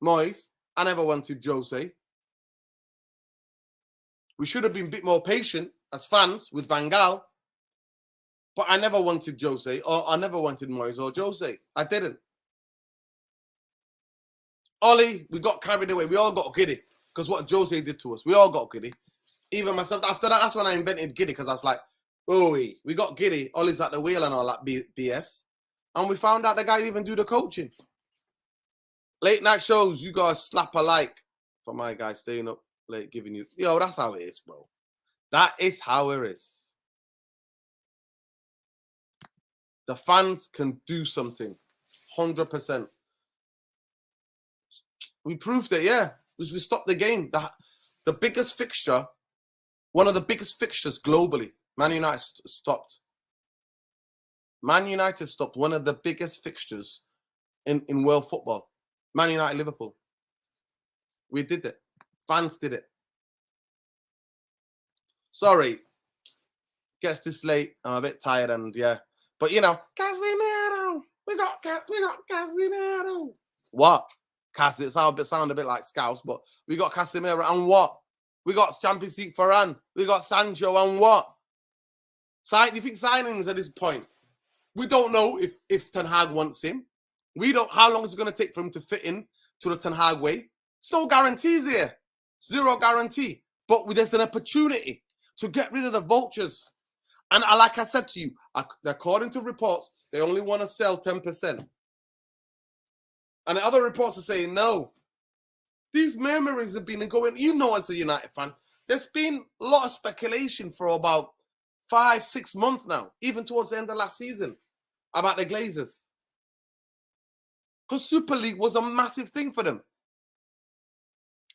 Moyes. I never wanted Jose. We should have been a bit more patient as fans with Van Gaal. But I never wanted Jose, or I never wanted Moyes or Jose. I didn't. Ollie, we got carried away. We all got giddy because what Jose did to us. We all got giddy. Even myself. After that, that's when I invented giddy because I was like, oh, we got giddy. Ollie's at the wheel and all that BS. And we found out the guy even do the coaching. Late night shows, you guys slap a like for my guy staying up late giving you. Yo, that's how it is, bro. That is how it is. The fans can do something. 100%. We proved it, yeah. We stopped the game. The biggest fixture, one of the biggest fixtures globally, Man United stopped. Man United stopped one of the biggest fixtures in world football. Man United, Liverpool. We did it. Fans did it. Sorry. Gets this late. I'm a bit tired and yeah. But you know, Casemiro. We got Casemiro. What? It sound a bit like Scouse, but we got Casemiro and what? We got Champions League Varane. We got Sancho and what? Do you think signings at this point? We don't know if Ten Hag wants him. We don't. How long is it going to take for him to fit in to the Ten Hag way? There's no guarantees here. Zero guarantee. But there's an opportunity to get rid of the vultures. And like I said to you, according to reports, they only want to sell 10%. And the other reports are saying no. These murmurings have been going. You know, as a United fan, there's been a lot of speculation for about 5-6 months now, even towards the end of last season, about the Glazers. Because Super League was a massive thing for them.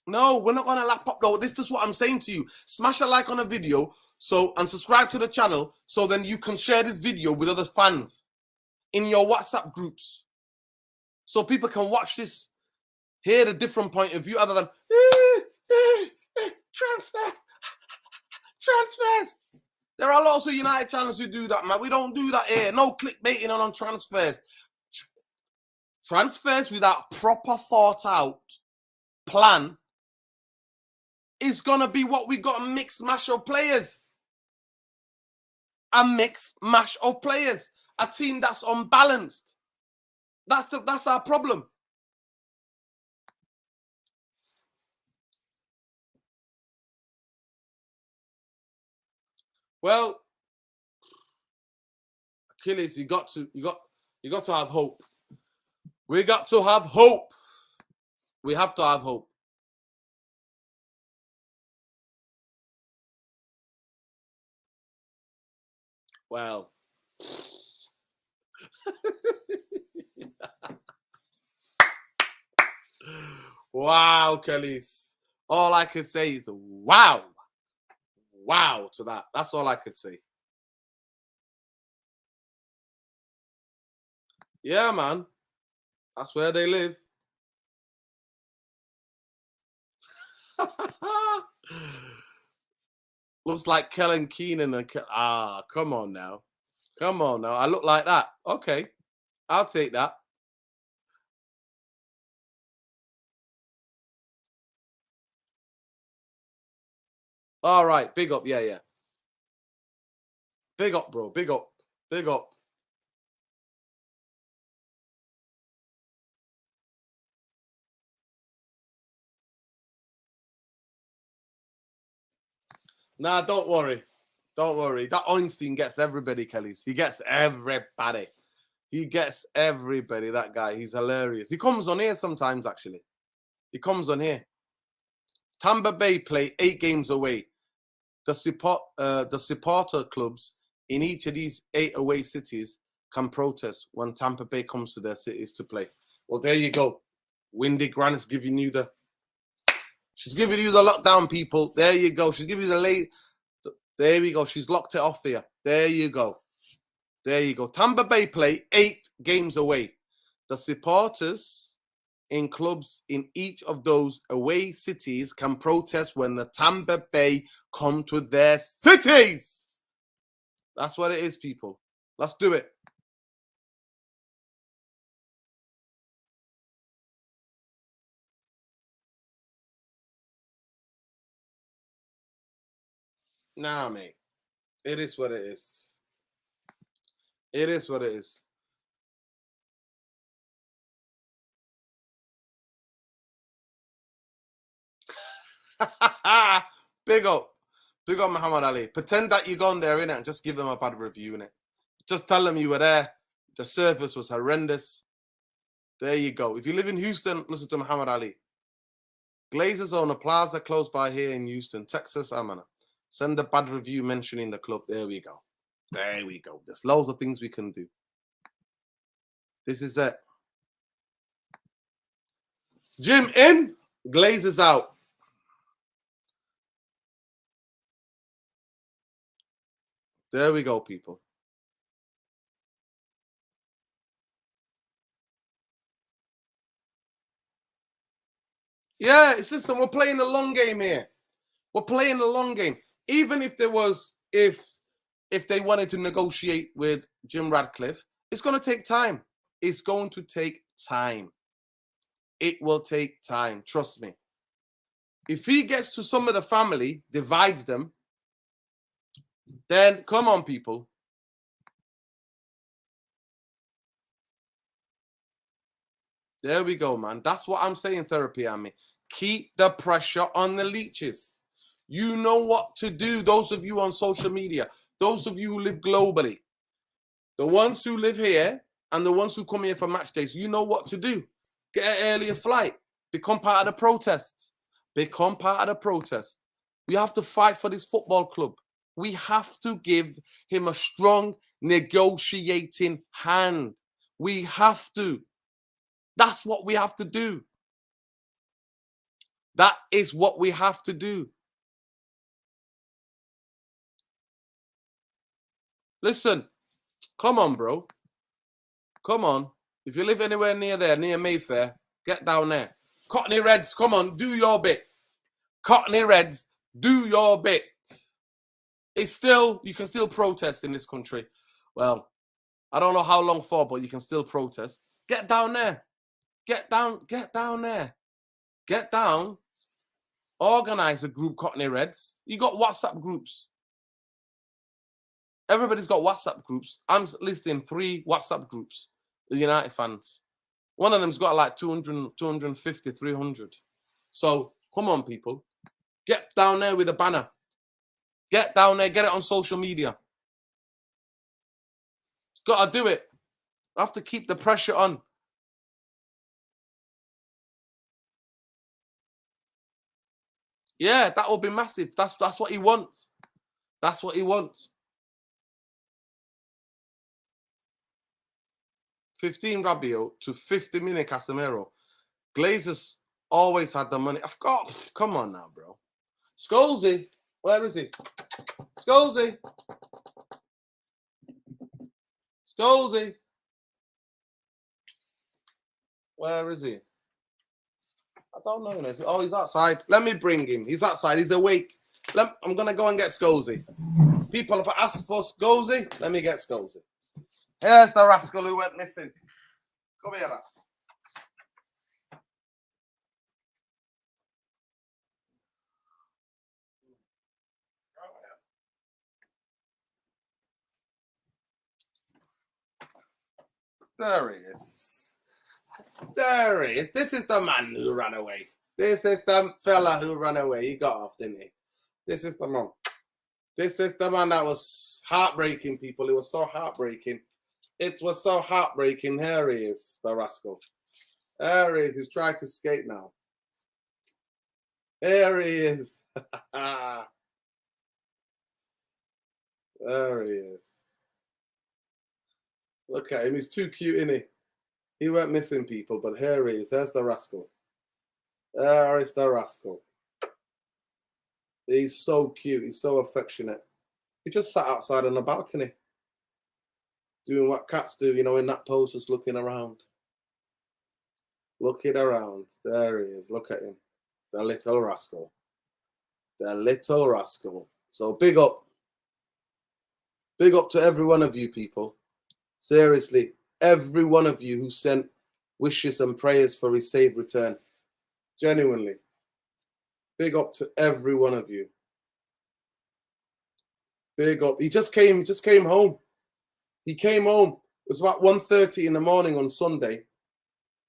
No, we're not going to lap up, though. This is what I'm saying to you. Smash a like on a video and subscribe to the channel so then you can share this video with other fans in your WhatsApp groups. So people can watch this, hear the different point of view other than transfers. There are lots of United channels who do that, man. We don't do that here. No clickbaiting on transfers. Transfers without proper thought out plan is going to be what we got, a mixed mash of players. A mixed mash of players. A team that's unbalanced. That's our problem. Well, Achilles, you got to have hope. We got to have hope. We have to have hope. Well. Wow, Kellys. All I can say is wow. Wow to that. That's all I could say. Yeah, man. That's where they live. Looks like Kellen Keenan and come on now. Come on now. I look like that. Okay. I'll take that. All right. Big up. Yeah. Big up, bro. Big up. Big up. Nah, don't worry. Don't worry. That Einstein gets everybody, Kellys. He gets everybody. He gets everybody, that guy. He's hilarious. He comes on here sometimes, actually. He comes on here. Tampa Bay play 8 games away. The supporter clubs in each of these 8 away cities can protest when Tampa Bay comes to their cities to play. Well, there you go. Windy Grant's giving you the... She's giving you the lockdown, people. There you go. She's giving you the late... There we go. She's locked it off here. There you go. There you go. Tampa Bay play 8 games away. The supporters in clubs in each of those away cities can protest when the Tampa Bay come to their cities. That's what it is, people. Let's do it. Nah, mate. It is what it is. It is what it is. Big up. Big up Muhammad Ali. Pretend that you're gone there, innit? And just give them a bad review, innit? Just tell them you were there. The service was horrendous. There you go. If you live in Houston, listen to Muhammad Ali. Glazers own a plaza close by here in Houston, Texas. Amana. Send a bad review mentioning the club. There we go. There we go. There's loads of things we can do. This is it. Jim in, Glazers out. There we go, people. Yeah, listen, we're playing the long game here. We're playing the long game. Even if there was, if they wanted to negotiate with Jim Radcliffe, it's going to take time. It's going to take time. It will take time. Trust me. If he gets to some of the family, divides them, then come on, people. There we go, man. That's what I'm saying, Therapy Army. Keep the pressure on the leeches. You know what to do, those of you on social media, those of you who live globally, the ones who live here and the ones who come here for match days, you know what to do. Get an earlier flight. Become part of the protest. Become part of the protest. We have to fight for this football club. We have to give him a strong negotiating hand. We have to. That's what we have to do. That is what we have to do. Listen, come on, bro. Come on. If you live anywhere near there, near Mayfair, get down there. Cockney Reds, come on, do your bit. Cockney Reds, do your bit. It's still, you can still protest in this country. Well, I don't know how long for, but you can still protest. Get down there. Get down there. Get down. Organize a group, Cockney Reds. You got WhatsApp groups. Everybody's got WhatsApp groups. I'm listing 3 WhatsApp groups, the United fans. One of them's got like 200, 250, 300. So come on, people. Get down there with a banner. Get down there. Get it on social media. Got to do it. I have to keep the pressure on. Yeah, that will be massive. That's what he wants. That's what he wants. 15 Rabiot to 50 million Casemiro. Glazers always had the money. I've got. Come on now, bro. Scholesy. Where is he? Scholesy. Scholesy. Where is he? I don't know. Oh, he's outside. Let me bring him. He's outside. He's awake. I'm going to go and get Scholesy. People have asked for Scholesy. Let me get Scholesy. Here's the rascal who went missing. Come here, rascal. There he is. There he is. This is the man who ran away. This is the fella who ran away. He got off, didn't he? This is the man. This is the man that was heartbreaking, people. It was so heartbreaking. It was so heartbreaking. Here he is, the rascal. There he is. He's trying to escape now. There he is. There he is. Look at him. He's too cute, isn't he? He went missing, people, but here he is. There's the rascal. There is the rascal. He's so cute. He's so affectionate. He just sat outside on the balcony, doing what cats do, you know, in that pose, just looking around. Looking around. There he is. Look at him. The little rascal. The little rascal. So big up. Big up to every one of you, people. Seriously, every one of you who sent wishes and prayers for his safe return. Genuinely. Big up to every one of you. Big up. He just came home. He came home. It was about 1:30 in the morning on Sunday.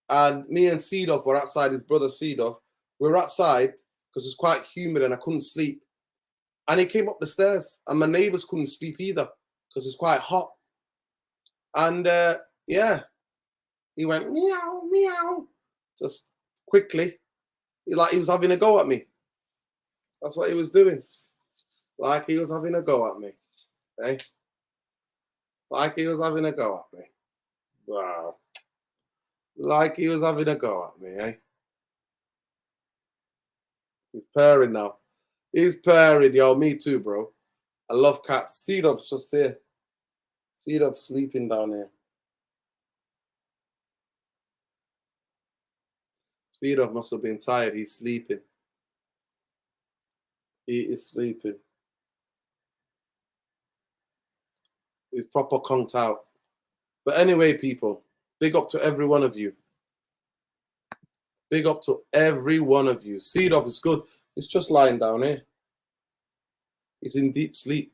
And me and Seedorf were outside, his brother Seedorf. We were outside because it was quite humid and I couldn't sleep. And he came up the stairs and my neighbors couldn't sleep either because it's quite hot. And yeah, he went meow, meow, just quickly. Like he was having a go at me. That's what he was doing. Like he was having a go at me. Okay? Like he was having a go at me. Wow. Like he was having a go at me, eh? He's purring now. He's purring, yo. Me too, bro. I love cats. Seedov's just there. Seedov's sleeping down here. Seedov must have been tired. He's sleeping. He is sleeping. He's proper conked out. But anyway, people, big up to every one of you. Big up to every one of you. Seedov is good. He's just lying down here. He's in deep sleep.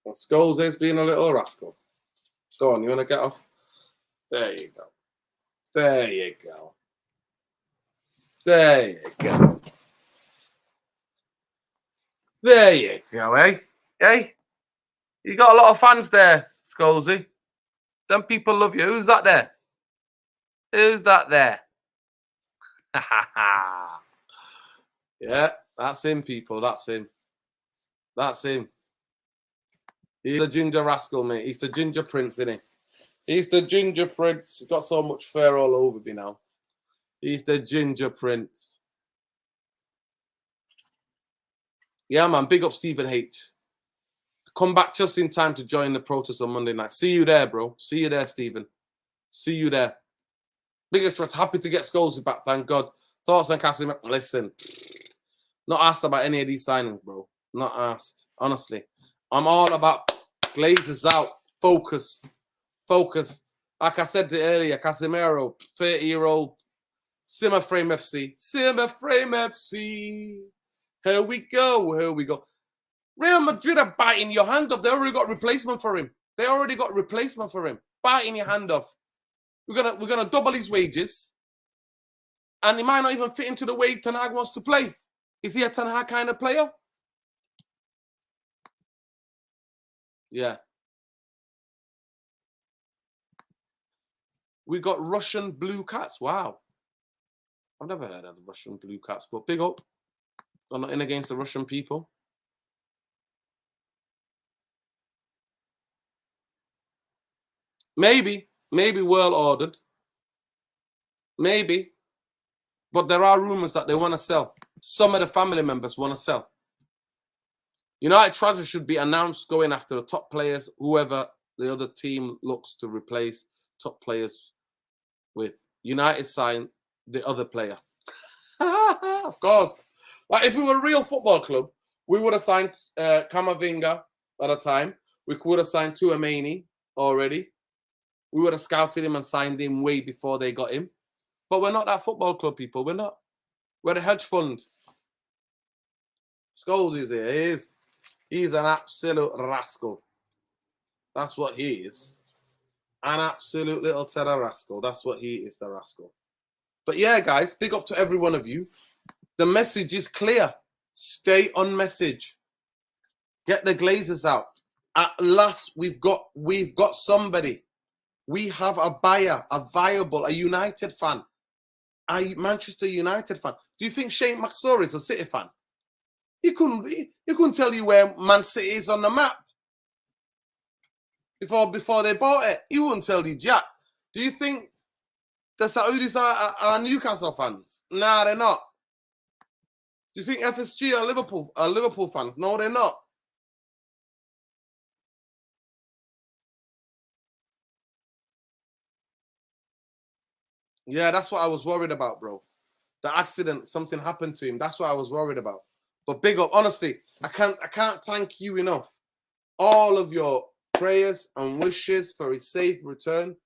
And Scholes is being a little rascal. Go on, you want to get off? There you go. There you go. There you go. There you go, eh? Hey, you got a lot of fans there, Scholesy. Them people love you. Who's that there? Who's that there? Yeah, that's him, people. That's him. That's him. He's a ginger rascal, mate. He's the ginger prince, isn't he? He's the ginger prince. He's got so much fur all over me now. He's the ginger prince. Yeah, man. Big up Stephen H. Come back just in time to join the protest on Monday night. See you there, bro. See you there, Stephen. See you there. Biggest trust. Happy to get Scholes back. Thank God. Thoughts on Casimir? Listen. Not asked about any of these signings, bro. Not asked. Honestly. I'm all about Glazers out. Focused. Focused. Like I said earlier, Casemiro, 30-year-old, Simmer Frame FC. Simmer Frame FC. Here we go. Here we go. Real Madrid are biting your hand off. They already got replacement for him. They already got replacement for him. Biting your hand off. We're gonna double his wages. And he might not even fit into the way Ten Hag wants to play. Is he a Ten Hag kind of player? Yeah. We got Russian blue cats. Wow. I've never heard of the Russian blue cats, but big up. I'm not in against the Russian people. Maybe well ordered. Maybe. But there are rumors that they want to sell. Some of the family members want to sell. United transfer should be announced going after the top players, whoever the other team looks to replace top players with. United sign the other player. Of course. Like if we were a real football club, we would have signed Camavinga at a time. We would have signed Tchouaméni already. We would have scouted him and signed him way before they got him. But we're not that football club, people. We're not. We're a hedge fund. Scholes is here. He's an absolute rascal. That's what he is. An absolute little terror rascal. That's what he is, the rascal. But yeah, guys, big up to every one of you. The message is clear. Stay on message. Get the Glazers out. At last, we've got somebody. We have a buyer, a viable, a United fan, a Manchester United fan. Do you think Shane McSorley is a City fan? He couldn't tell you where Man City is on the map before they bought it. He wouldn't tell you jack. Do you think the Saudis are Newcastle fans? Nah, they're not. Do you think FSG are Liverpool fans? No, they're not. Yeah, that's what I was worried about, bro. The accident, something happened to him. That's what I was worried about. But big up, honestly, I can't thank you enough. All of your prayers and wishes for his safe return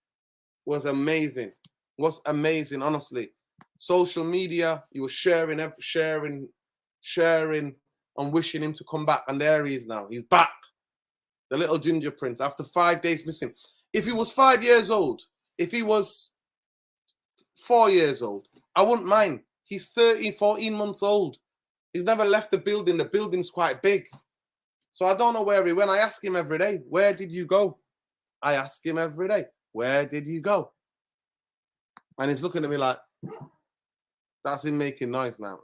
was amazing. Was amazing, honestly. Social media, you were sharing, and wishing him to come back. And there he is now. He's back. The little ginger prince after 5 days missing. If he was 5 years old, if he was 4 years old, I wouldn't mind. He's 14 months old. He's never left the building. The building's quite big. So I don't know where he went. I ask him every day, where did you go? I ask him every day, where did you go? And he's looking at me like, that's him making noise now.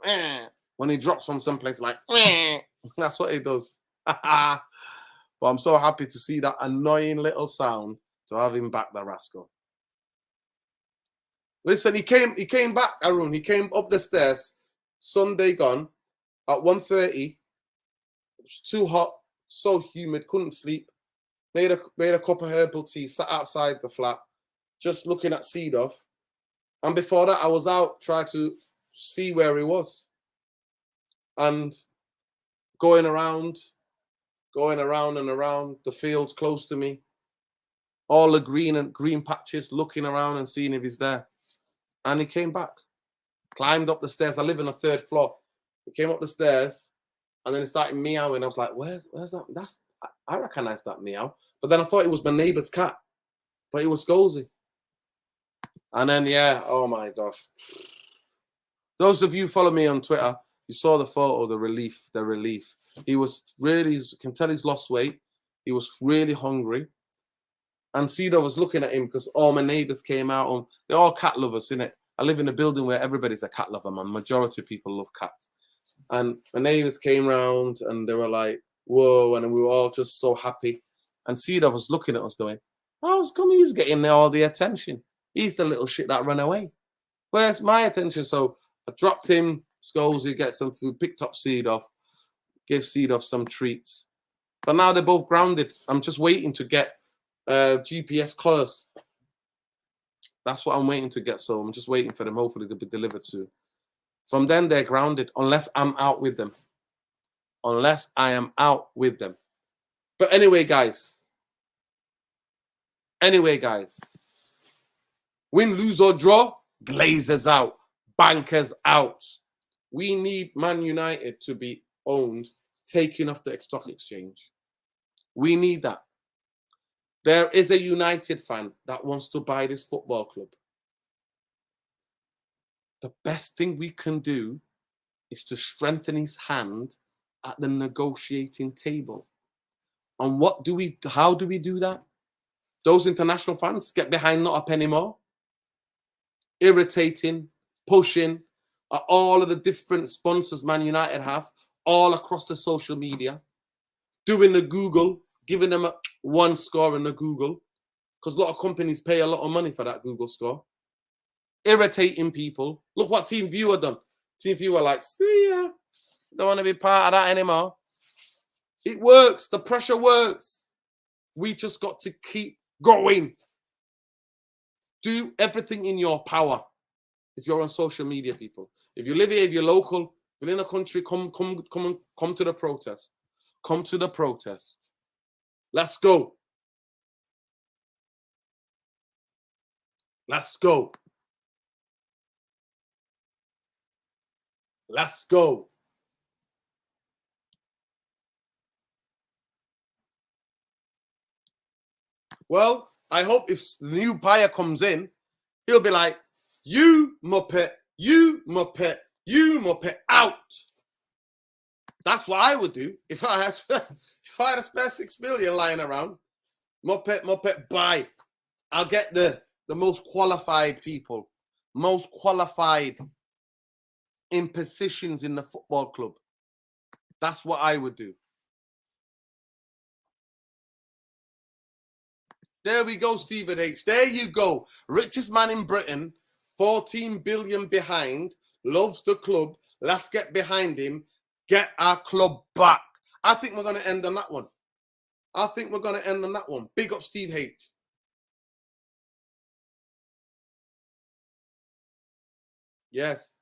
When he drops from someplace like, that's what he does. But I'm so happy to see that annoying little sound To have him back, the rascal. Listen, he came back, Arun. He came up the stairs, Sunday gone, at 1:30. It was too hot, so humid, couldn't sleep. Made a cup of herbal tea, sat outside the flat, just looking at Seedorf. And before that, I was out trying to see where he was. And going around and around the fields close to me, all the green patches, looking around and seeing if he's there. And he came back, climbed up the stairs. I live on the 3rd floor. He came up the stairs, and then he started meowing. I was like, where's that? I recognize that meow. But then I thought it was my neighbor's cat, but it was Scholesy. And then, yeah, oh my gosh. Those of you who follow me on Twitter, you saw the photo, the relief. He was really, you can tell he's lost weight. He was really hungry. And Cedar was looking at him because all my neighbors came out. And they're all cat lovers, innit? I live in a building where everybody's a cat lover, man. Majority of people love cats. And my neighbors came round and they were like, whoa, and we were all just so happy. And Cedar was looking at us going, how's come he's getting all the attention? He's the little shit that ran away. Where's my attention? So I dropped him, Scholesy, get some food, picked up Seedorf, gave Seedorf some treats. But now they're both grounded. I'm just waiting to get GPS collars. That's what I'm waiting to get. So I'm just waiting for them, hopefully, to be delivered soon. From then, they're grounded unless I'm out with them. Unless I am out with them. But anyway, guys. Win, lose, or draw, Glazers out. Bankers out. We need Man United to be owned, taken off the stock exchange. We need that. There is a United fan that wants to buy this football club. The best thing we can do is to strengthen his hand at the negotiating table. And how do we do that? Those international fans get behind not a penny more. Irritating, pushing at all of the different sponsors Man United have all across the social media. Doing the Google, giving them a 1 score in the Google, because a lot of companies pay a lot of money for that Google score. Irritating people. Look what Team Viewer done. Team Viewer like, see ya, don't want to be part of that anymore. It works. The pressure works. We just got to keep going. Do everything in your power. If you're on social media, people. If you live here, if you're local, if you're in a country, come to the protest. Come to the protest. Let's go. Let's go. Let's go. Well, I hope if the new buyer comes in, he'll be like, you muppet, you muppet, you muppet, out. That's what I would do if I had a spare 6 million lying around. Muppet, buy. I'll get the most qualified people, most qualified in positions in the football club. That's what I would do. There we go, Stephen H. There you go. Richest man in Britain, 14 billion behind, loves the club. Let's get behind him. Get our club back. I think we're going to end on that one. Big up Steve H. Yes.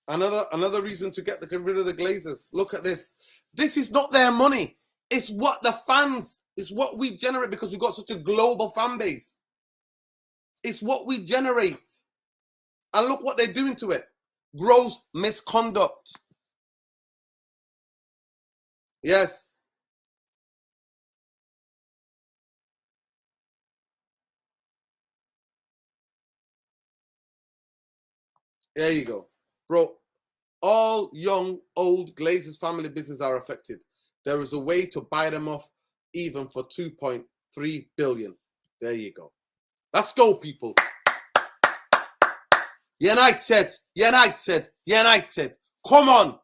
Another reason to get rid of the Glazers. Look at this. This is not their money. It's what the fans, it's what we generate because we've got such a global fan base. It's what we generate. And look what they're doing to it. Gross misconduct. Yes. There you go. Bro, all young, old Glazers family business are affected. There is a way to buy them off even for 2.3 billion. There you go. Let's go, people. United. Come on.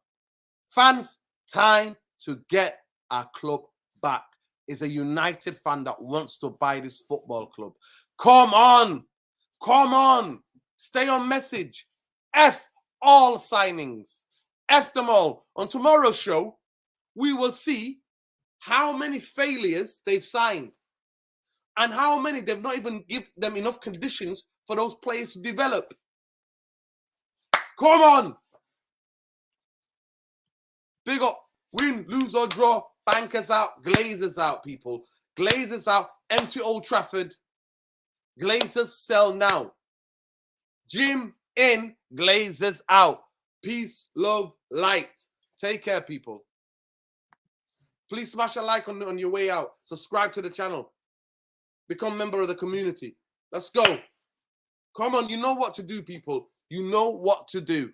Fans, time to get our club back. Is a United fan that wants to buy this football club. Come on. Come on. Stay on message. F all signings. F them all. On tomorrow's show, we will see how many failures they've signed and how many they've not even given them enough conditions for those players to develop. Come on. Big up. Win, lose or draw. Bankers out. Glazers out, people. Glazers out. Empty Old Trafford. Glazers sell now. Jim in. Glazers out. Peace, love, light. Take care, people. Please smash a like on your way out. Subscribe to the channel. Become a member of the community. Let's go. Come on, you know what to do, people. You know what to do.